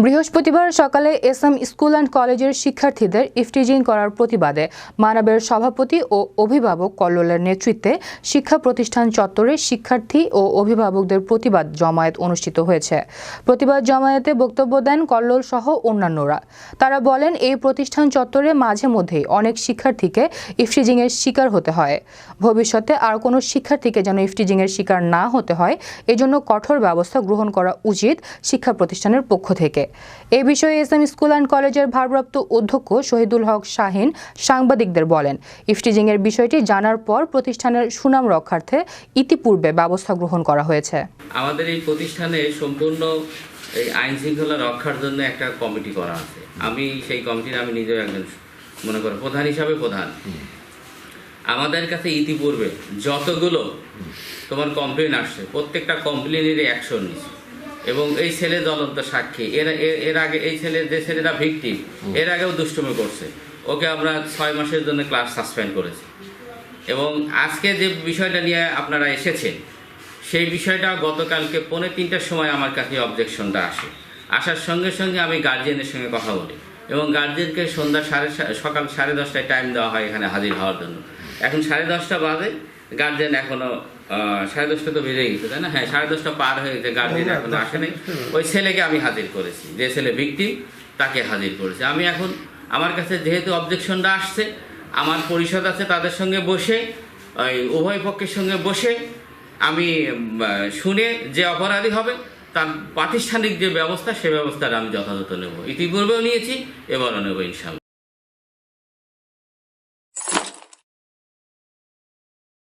বৃহস্পতিবার সকালে SM school and কলেজের শিক্ষার্থীদের ইফটিজিং করার প্রতিবাদে মানবের সভাপতি ও অভিভাবক কল্লোলের নেতৃত্বে শিক্ষা প্রতিষ্ঠান চত্বরে শিক্ষার্থী ও অভিভাবকদের প্রতিবাদ জমায়েত অনুষ্ঠিত হয়েছে। প্রতিবাদ জমায়েতে বক্তব্য দেন কল্লোল সহ অন্যান্যরা। তারা বলেন, এই প্রতিষ্ঠান চত্বরে মাঝে মধ্যেই অনেক শিক্ষার্থীকে ইফটিজিংয়ের শিকার হতে হয়। ভবিষ্যতে আর কোনো শিক্ষার্থীকে যেন ইফটিজিংয়ের শিকার না হতে হয়, এজন্য কঠোর ব্যবস্থা গ্রহণ করা উচিত শিক্ষা প্রতিষ্ঠানের পক্ষ থেকে। এ বিষয়ে এসএম স্কুল অ্যান্ড কলেজের ভারপ্রাপ্ত অধ্যক্ষ শহীদুল হক শাহিন সাংবাদিকদের বলেন, ইফটিজিংয়ের বিষয়টি জানার পর প্রতিষ্ঠানের সুনাম রক্ষার্থে ইতিপূর্বে ব্যবস্থা গ্রহণ করা হয়েছে। আমাদের এই প্রতিষ্ঠানে সম্পূর্ণ এই আইন শৃঙ্খলা রক্ষার জন্য একটা কমিটি করা আছে। আমি সেই কমিটির নিজেও একজন মনে করো প্রধান হিসাবে প্রধান। আমাদের কাছে ইতিপূর্বে যতগুলো তোমার কমপ্লেন আসছে, প্রত্যেকটা কমপ্লেনেরই অ্যাকশন নিচ্ছে এবং এই ছেলে জ্বলন্ত সাক্ষী। এর আগে এই যে ছেলেরা ভিকটিম, এর আগেও দুষ্টুমি করছে, ওকে আমরা 6 মাসের জন্য ক্লাস সাসপেন্ড করেছি। এবং আজকে যে বিষয়টা নিয়ে আপনারা এসেছেন, সেই বিষয়টা গতকালকে 2:45-র সময় আমার কাছে অবজেকশনটা আসার সঙ্গে সঙ্গে আমি গার্জিয়ানের সঙ্গে কথা বলি এবং গার্জিয়ানকে সকাল 10:30টায় টাইম দেওয়া হয় এখানে হাজির হওয়ার জন্য। এখন 10:30টা বাজে, গার্জিয়ান এখনো 10:30 তো বেজে গেছে, তাই না? হ্যাঁ, 10:30 পার হয়ে গেছে, গার্জিয়ান এখনো আসেনি। ওই ছেলেকে আমি হাজির করেছি, যে ছেলে ভিকটিম তাকে হাজির করেছি। আমি এখন আমার কাছে যেহেতু অবজেকশনটা আসছে, আমার পরিষদ আছে, তাদের সঙ্গে বসে ওই উভয় পক্ষের সঙ্গে বসে আমি শুনে যে অপরাধী হবে তার প্রাতিষ্ঠানিক যে ব্যবস্থা, সে ব্যবস্থাটা আমি যথাযথ নেব। ইতিপূর্বেও নিয়েছি, এবারও নেব ইনশাআল্লাহ।